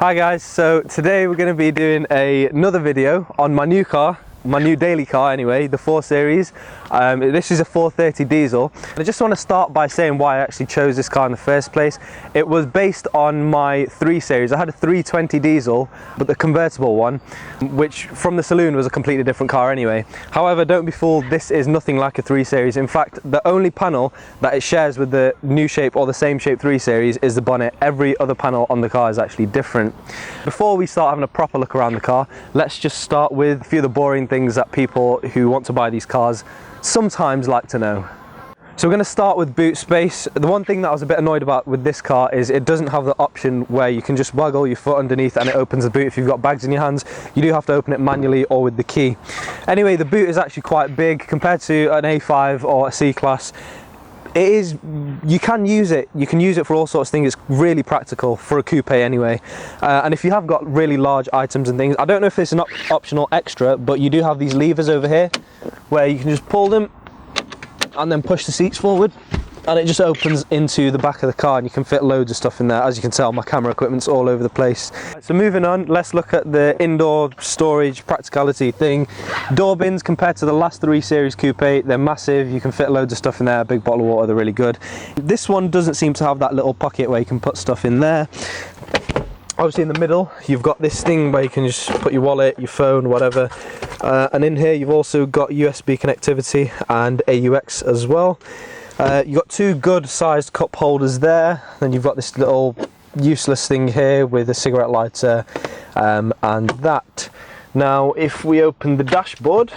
Hi guys, so today we're going to be doing another video on my new car, my new daily car anyway, the 4 Series. This is a 430 diesel. I just want to start by saying why I actually chose this car in the first place. It was based on my 3 Series. I had a 320 diesel, but the convertible one, which from the saloon was a completely different car anyway. However, don't be fooled, this is nothing like a 3 Series. In fact, the only panel that it shares with the new shape or the same shape 3 Series is the bonnet. Every other panel on the car is actually different. Before we start having a proper look around the car, let's just start with a few of the boring things that people who want to buy these cars sometimes like to know. So we're going to start with boot space. The one thing that I was a bit annoyed about with this car is it doesn't have the option where you can just waggle your foot underneath and it opens the boot. If you've got bags in your hands, you do have to open it manually or with the key. Anyway, the boot is actually quite big compared to an A5 or a C-Class. It is, you can use it for all sorts of things. It's really practical for a coupe anyway, and if you have got really large items and things, I don't know if it's an optional extra, but you do have these levers over here where you can just pull them and then push the seats forward and it just opens into the back of the car and you can fit loads of stuff in there. As you can tell, my camera equipment's all over the place. So moving on, let's look at the indoor storage practicality thing. Door bins compared to the last 3 Series coupe, they're massive. You can fit loads of stuff in there. A big bottle of water, they're really good. This one doesn't seem to have that little pocket where you can put stuff in there. Obviously in the middle you've got this thing where you can just put your wallet, your phone, whatever, and in here you've also got USB connectivity and AUX as well. You've got 2 good sized cup holders there, then you've got this little useless thing here with a cigarette lighter and that. Now if we open the dashboard,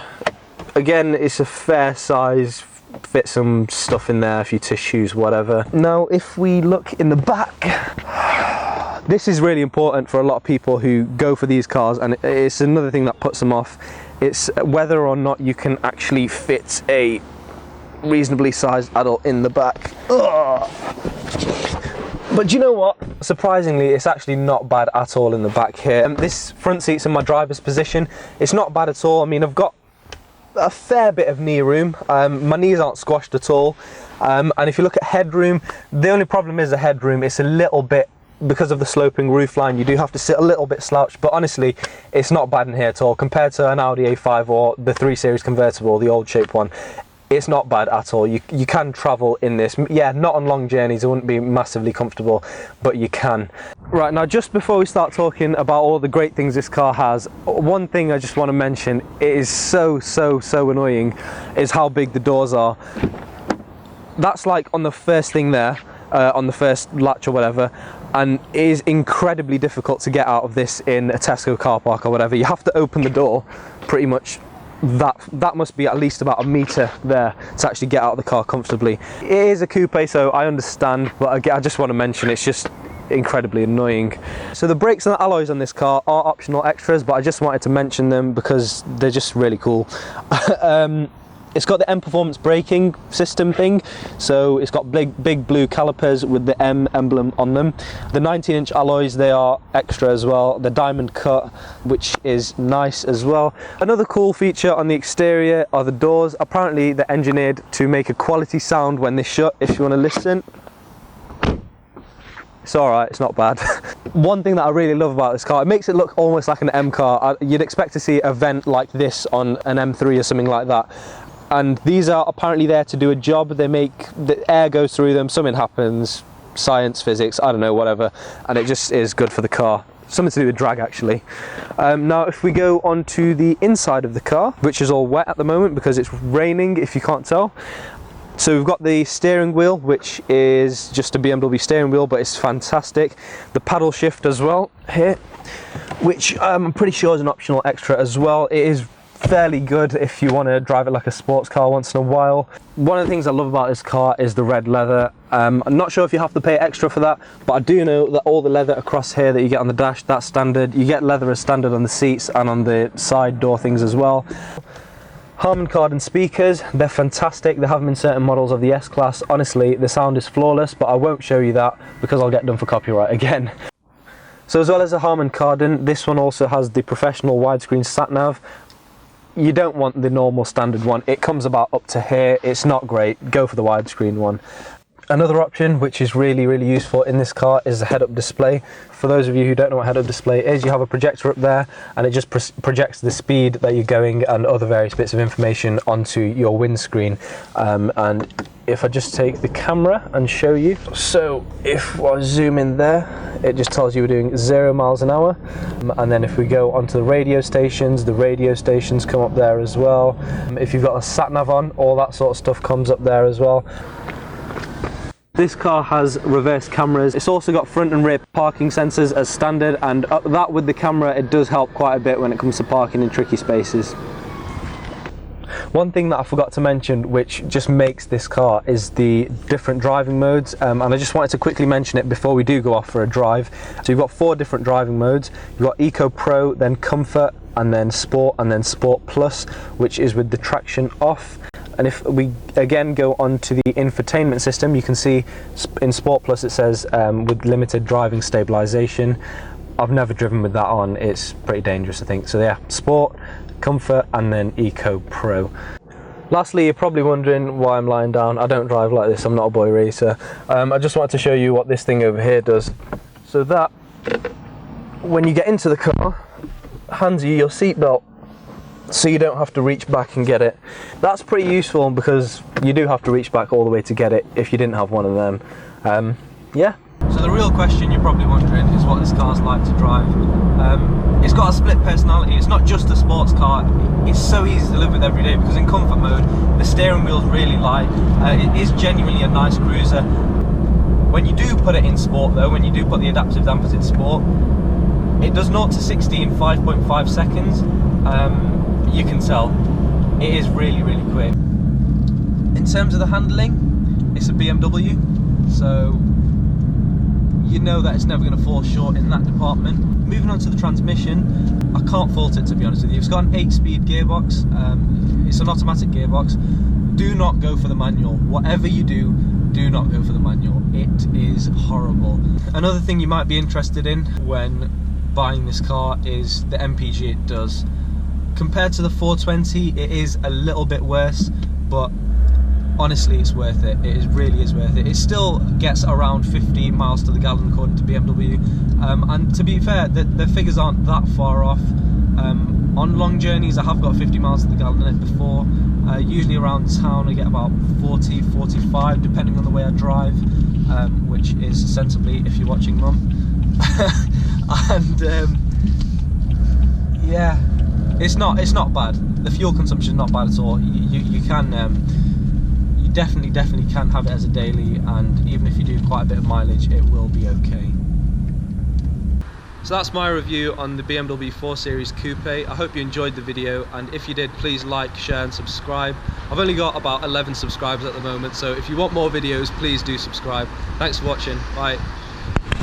again it's a fair size, fit some stuff in there, a few tissues, whatever. Now if we look in the back, this is really important for a lot of people who go for these cars, and it's another thing that puts them off. It's whether or not you can actually fit a reasonably sized adult in the back. Ugh. But do you know what? Surprisingly, it's actually not bad at all in the back here. This front seat's in my driver's position. It's not bad at all. I mean, I've got a fair bit of knee room. My knees aren't squashed at all. And if you look at headroom, the only problem is the headroom. It's a little bit, because of the sloping roofline, you do have to sit a little bit slouched, but honestly, it's not bad in here at all. Compared to an Audi A5 or the 3 Series convertible, the old shape one, it's not bad at all. You can travel in this. Yeah, not on long journeys, it wouldn't be massively comfortable, but you can. Right, now just before we start talking about all the great things this car has, one thing I just want to mention, it is so annoying, is how big the doors are. That's like on the first thing there, on the first latch or whatever, and it is incredibly difficult to get out of this in a Tesco car park or whatever. You have to open the door pretty much. That must be at least about a metre there to actually get out of the car comfortably. It is a coupe, so I understand, but again, I just want to mention it's just incredibly annoying. So the brakes and the alloys on this car are optional extras, but I just wanted to mention them because they're just really cool. It's got the M Performance braking system thing, so it's got big blue calipers with the M emblem on them. The 19-inch alloys, they are extra as well. The diamond cut, which is nice as well. Another cool feature on the exterior are the doors. Apparently they're engineered to make a quality sound when they shut. If you want to listen, it's alright, it's not bad. One thing that I really love about this car, it makes it look almost like an M car. You'd expect to see a vent like this on an M3 or something like that. And these are apparently there to do a job. They make the air go through them, something happens, science, physics, I don't know, whatever, and it just is good for the car. Something to do with drag actually. Now if we go on to the inside of the car, which is all wet at the moment because it's raining, if you can't tell. So we've got the steering wheel, which is just a BMW steering wheel, but it's fantastic. The paddle shift as well here, which I'm pretty sure is an optional extra as well. It is fairly good if you want to drive it like a sports car once in a while. One of the things I love about this car is the red leather. I'm not sure if you have to pay extra for that, but I do know that all the leather across here that you get on the dash, that's standard. You get leather as standard on the seats and on the side door things as well. Harman Kardon speakers, they're fantastic. They have them in certain models of the S-Class. Honestly, the sound is flawless, but I won't show you that because I'll get done for copyright again. So as well as the Harman Kardon, this one also has the professional widescreen sat-nav. You don't want the normal standard one. It comes about up to here. It's not great. Go for the widescreen one. Another option which is really useful in this car is the head-up display. For those of you who don't know what head-up display is, you have a projector up there and it just projects the speed that you're going and other various bits of information onto your windscreen. And if I just take the camera and show you, so if I zoom in there, it just tells you we're doing 0 miles an hour. And then if we go onto the radio stations come up there as well. If you've got a sat nav on, all that sort of stuff comes up there as well. This car has reverse cameras. It's also got front and rear parking sensors as standard, and that with the camera, it does help quite a bit when it comes to parking in tricky spaces. One thing that I forgot to mention, which just makes this car, is the different driving modes, and I just wanted to quickly mention it before we do go off for a drive. So you've got 4 different driving modes. You've got Eco Pro, then Comfort, and then Sport Plus, which is with the traction off. And if we again go on to the infotainment system, you can see in Sport Plus it says with limited driving stabilization. I've never driven with that on, it's pretty dangerous I think. So yeah, Sport, Comfort, and then Eco Pro. Lastly, you're probably wondering why I'm lying down. I don't drive like this, I'm not a boy racer. I just wanted to show you what this thing over here does. So that, when you get into the car, hands you your seatbelt, so you don't have to reach back and get it. That's pretty useful because you do have to reach back all the way to get it if you didn't have one of them. Yeah. So the real question you're probably wondering is what this car's like to drive. It's got a split personality. It's not just a sports car. It's so easy to live with every day because in comfort mode, the steering wheel's really light. It is genuinely a nice cruiser. When you do put it in sport though, when you do put the adaptive dampers in sport, it does 0 to 60 in 5.5 seconds. You can tell it is really quick. In terms of the handling, it's a BMW, so you know that it's never going to fall short in that department. Moving on to the transmission, I can't fault it to be honest with you. It's got an 8-speed gearbox. It's an automatic gearbox. Do not go for the manual. Whatever you do, do not go for the manual. It is horrible. Another thing you might be interested in when buying this car is the MPG it does. Compared to the 420, it is a little bit worse, but honestly it's worth it. It really is worth it. It still gets around 50 miles to the gallon according to BMW, and to be fair, the figures aren't that far off. On long journeys I have got 50 miles to the gallon in it before. Usually around town I get about 40, 45 depending on the way I drive, which is sensibly if you're watching Mum. And yeah, it's not bad. The fuel consumption is not bad at all. You can you definitely can have it as a daily, and even if you do quite a bit of mileage, it will be okay. So that's my review on the BMW 4 Series Coupe. I hope you enjoyed the video, and if you did, please like, share and subscribe. I've only got about 11 subscribers at the moment, so if you want more videos, please do subscribe. Thanks for watching. Bye.